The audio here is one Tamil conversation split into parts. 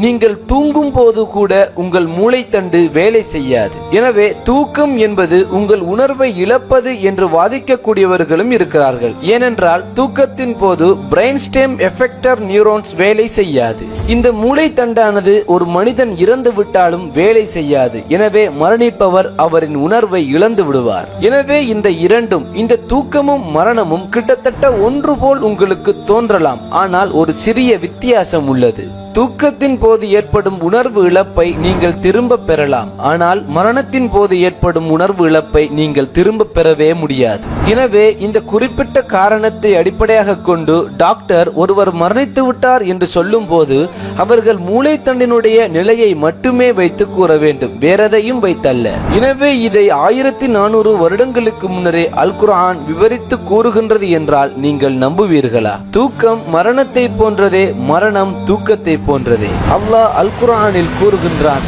நீங்கள் தூங்கும் போது கூட உங்கள் மூளைத்தண்டு வேலை செய்யாது. எனவே தூக்கம் என்பது உங்கள் உணர்வை இழப்பது என்று வாதிக்கக்கூடியவர்களும் இருக்கிறார்கள். ஏனென்றால் தூக்கத்தின் போது பிரெயின் ஸ்டெம் எஃபெக்டர் நியூரான்ஸ் வேலை செய்யாது. இந்த மூளைத்தண்டானது ஒரு மனிதன் இறந்து விட்டாலும் வேலை செய்யாது. எனவே மரணிப்பவர் அவரின் உணர்வை இழந்து விடுவார். எனவே இந்த இரண்டும், இந்த தூக்கமும் மரணமும் கிட்டத்தட்ட ஒன்று போல் உங்களுக்கு தோன்றலாம். ஆனால் ஒரு சிறிய வித்தியாசம் உள்ளது. தூக்கத்தின் போது ஏற்படும் உணர்வு இழப்பை நீங்கள் திரும்ப பெறலாம். ஆனால் மரணத்தின் போது ஏற்படும் உணர்வு இழப்பை நீங்கள் திரும்ப பெறவே முடியாது. எனவே இந்த குறிப்பிட்ட காரணத்தை அடிப்படையாக கொண்டு டாக்டர் ஒருவர் மரணித்து விட்டார் என்று சொல்லும் போது அவர்கள் மூளைத்தண்டினுடைய நிலையை மட்டுமே வைத்து கூற வேண்டும், வேறெதையும் வைத்தல்ல. எனவே இதை 1400 வருடங்களுக்கு முன்னரே அல் குர்ஆன் விவரித்து கூறுகின்றது என்றால் நீங்கள் நம்புவீர்களா? தூக்கம் மரணத்தை போன்றதே, மரணம் தூக்கத்தை போன்றதே. அல்லாஹ் அல் குர்ஆனில் கூறுகின்றான்,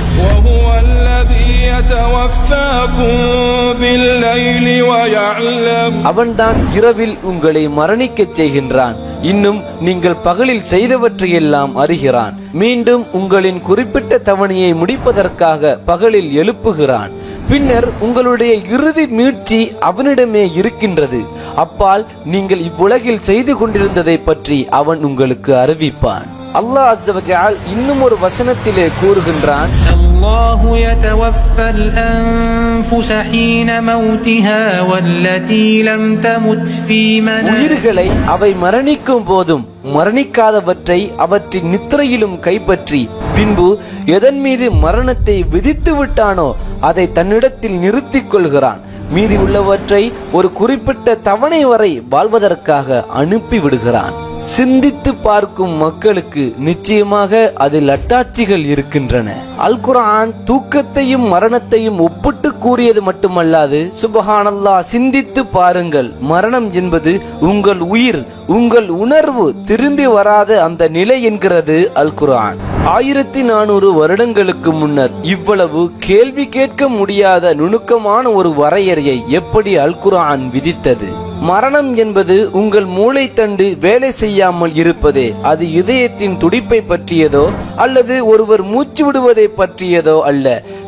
அவன்தான் இரவில் உங்களை மரணிக்கச் செய்கின்றான். இன்னும் நீங்கள் பகலில் செய்தவற்றையெல்லாம் அறிகிறான். மீண்டும் உங்களின் குறிப்பிட்ட தவணையை முடிப்பதற்காக பகலில் எழுப்புகிறான். பின்னர் உங்களுடைய இறுதி மீட்சி அவனிடமே இருக்கின்றது. அப்பால் நீங்கள் இவ்வுலகில் செய்து கொண்டிருந்ததை பற்றி அவன் உங்களுக்கு அறிவிப்பான். அல்லாஹ் அஸ்ஸ வ ஜல் இன்னும் ஒரு வசனத்திலே கூறுகின்றான், அல்லாஹு யதவஃபல் அன்ஃபுஸ ஹீன மௌத்திஹா வல்லதி லம் தமுத் ஃபீ மனாமிஹா, உயிர்களை அவை மரணிக்கும் போதும் மரணிக்காதவற்றை அவற்றின் நித்திரையிலும் கைப்பற்றி பின்பு எதன் மீது மரணத்தை விதித்து விட்டானோ அதை தன்னிடத்தில் நிறுத்திக் கொள்கிறான். மீதி உள்ளவற்றை ஒரு குறிப்பிட்ட தவணை வரை வாழ்வதற்காக அனுப்பி விடுகிறான். சிந்தித்து பார்க்கும் மக்களுக்கு நிச்சயமாக அதில் அட்டாட்சிகள் இருக்கின்றன. அல் குர்ஆன் தூக்கத்தையும் மரணத்தையும் ஒப்பிட்டு கூறியது மட்டுமல்லாது, சுப்ஹானல்லாஹ், சிந்தித்து பாருங்கள், மரணம் என்பது உங்கள் உயிர், உங்கள் உணர்வு திரும்பி வராத அந்த நிலை என்கிறது அல் குர்ஆன். 1400 வருடங்களுக்கு முன்னர் இவ்வளவு கேள்வி கேட்க முடியாத நுணுக்கமான ஒரு வரையறையை எப்படி அல் குர்ஆன் விதித்தது? மரணம் என்பது உங்கள் மூளைத்தண்டு வேலை செய்யாமல் இருப்பதே. அது இதயத்தின் துடிப்பை பற்றியதோ அல்லது ஒருவர் மூச்சு விடுவதை பற்றியதோ அல்ல.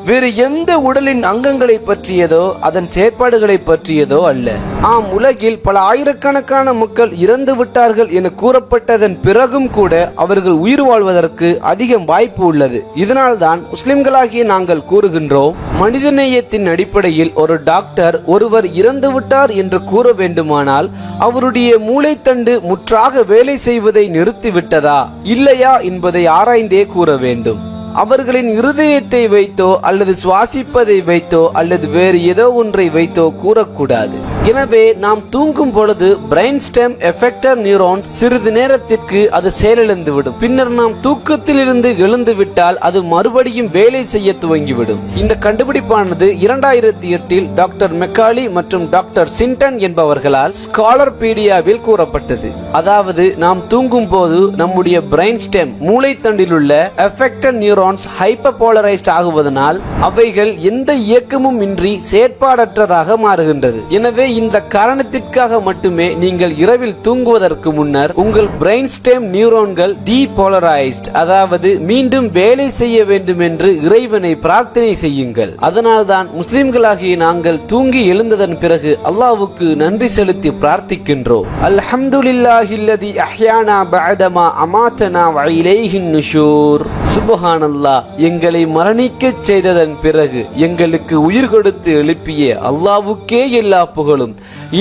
வேறு எந்த உடலின் அங்கங்களை பற்றியதோ அதன் செயற்பாடுகளை பற்றியதோ அல்ல. ஆம், உலகில் பல ஆயிரக்கணக்கான மக்கள் இறந்து விட்டார்கள் என கூறப்பட்டதன் பிறகும் கூட அவர்கள் உயிர் வாழ்வதற்கு அதிகம் வாய்ப்பு உள்ளது. இதனால் தான் முஸ்லிம்களாகிய நாங்கள் கூறுகின்றோம், மனிதநேயத்தின் அடிப்படையில் ஒரு டாக்டர் ஒருவர் இறந்து விட்டார் என்று கூற வேண்டுமானால் அவருடைய மூளைத்தண்டு முற்றாக வேலை செய்வதை நிறுத்திவிட்டதா இல்லையா என்பதை ஆராய்ந்தே கூற வேண்டும். அவர்களின் இருதயத்தை வைத்தோ அல்லது சுவாசிப்பதை வைத்தோ அல்லது வேறு ஏதோ ஒன்றை வைத்தோ கூறக்கூடாது. எனவே நாம் தூங்கும் பொழுது பிரெயின் ஸ்டெம் எஃபெக்டர் நியூரான்ஸ் சிறிது நேரத்திற்கு அது செயலிழந்துவிடும். பின்னர் நாம் தூக்கத்தில் இருந்து எழுந்து விட்டால் அது மறுபடியும் வேலை செய்ய துவங்கிவிடும். இந்த கண்டுபிடிப்பானது 2008 டாக்டர் மெக்காலி மற்றும் டாக்டர் சின்டன் என்பவர்களால் ஸ்காலர்பீடியாவில் கூறப்பட்டது. அதாவது நாம் தூங்கும் போது நம்முடைய பிரெயின் ஸ்டெம் மூளைத்தண்டில் உள்ள எஃபெக்டர் நியூரான்ஸ் ஹைப்பர்போலரைஸ்ட் ஆகுவதனால் அவைகள் எந்த இயக்கமும் இன்றி செயற்பாடற்றதாக மாறுகின்றது. எனவே இந்த காரணத்திற்காக மட்டுமே நீங்கள் இரவில் தூங்குவதற்கு முன்னர் உங்கள் பிரெயின் ஸ்டெம் நியூரான்கள் டீபோலரைஸ்ட், அதாவது மீண்டும் வேலை செய்ய வேண்டும் என்று இறைவனை பிரார்த்தனை செய்யுங்கள். அதனால்தான் முஸ்லிம்களாகிய நாங்கள் தூங்கி எழுந்ததன் பிறகு அல்லாஹ்வுக்கு நன்றி செலுத்தி பிரார்த்திக்கின்றோம். அல்ஹம்துலில்லாஹில்லதி அஹ்யானா பஅதமா அமாதனா வ இலைஹின் நுஷூர். சுப்ஹானல்லாஹ், எங்களை மரணிக்கச் செய்ததன் பிறகு எங்களுக்கு உயிர் கொடுத்து எழுப்பிய அல்லாஹ்வுக்கே எல்லா புகழும்.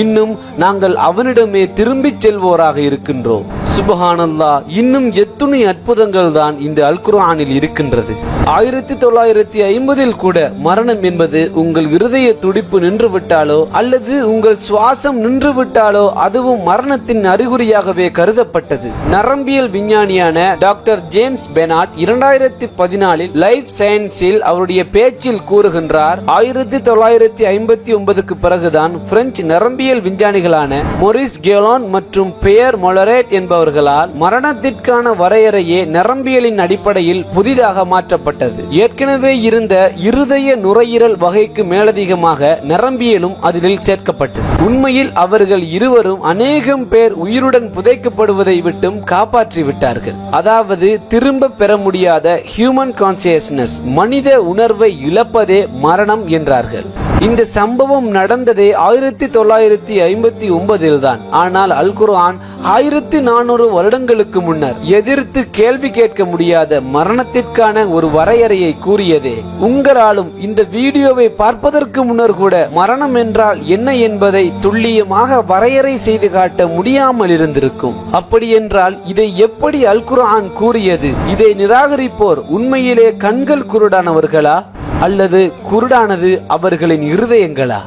இன்னும் நாங்கள் அவனிடமே திரும்பிச் செல்வோராக இருக்கின்றோம். சுப்ஹானல்லாஹ், இன்னும் எத்துணை அற்புதங்கள் தான் இந்த அல் குர்ஆனில் இருக்கின்றது. 1950 கூட மரணம் என்பது உங்கள் இருதய துடிப்பு நின்று விட்டாலோ அல்லது உங்கள் சுவாசம் நின்று விட்டாலோ அதுவும் மரணத்தின் அறிகுறியாகவே கருதப்பட்டது. நரம்பியல் விஞ்ஞானியான டாக்டர் ஜேம்ஸ் பெனாட் 2014 லைஃப் சயின்ஸில் அவருடைய பேச்சில் கூறுகின்றார், 1959 பிறகுதான் பிரெஞ்சு நரம்பியல் விஞ்ஞானிகளான மொரிஸ் கேலான் மற்றும் பியர் மொலரேட் என்பவர் என்பவர்களால் மரணத்திற்கான வரையறையே நரம்பியலின் அடிப்படையில் புதிதாக மாற்றப்பட்டது. ஏற்கனவே இருந்த இருதய நுரையீரல் வகைக்கு மேலதிகமாக நரம்பியலும் அதில் சேர்க்கப்பட்டது. உண்மையில் அவர்கள் இருவரும் அநேகம் பேர் உயிருடன் புதைக்கப்படுவதை விட்டும் காப்பாற்றி விட்டார்கள். அதாவது திரும்ப பெற முடியாத ஹியூமன் கான்சியஸ்னஸ், மனித உணர்வை இழப்பதே மரணம் என்றார்கள். இந்த சம்பவம் நடந்ததே 1959 தான். ஆனால் அல் குர்ஆன் 1400 வருடங்களுக்கு முன்னர் எதிர்த்து கேள்வி கேட்க முடியாத மரணத்திற்கான ஒரு வரையறையை கூறியதே. உங்களாலும் இந்த வீடியோவை பார்ப்பதற்கு முன்னர் கூட மரணம் என்றால் என்ன என்பதை துல்லியமாக வரையறை செய்து காட்ட முடியாமல் இருந்திருக்கும். அப்படி என்றால் இதை எப்படி அல் குர்ஆன் கூறியது? இதை நிராகரிப்போர் உண்மையிலே கண்கள் குருடானவர்களா அல்லது குருடானது அவர்களின் இருதயங்களா?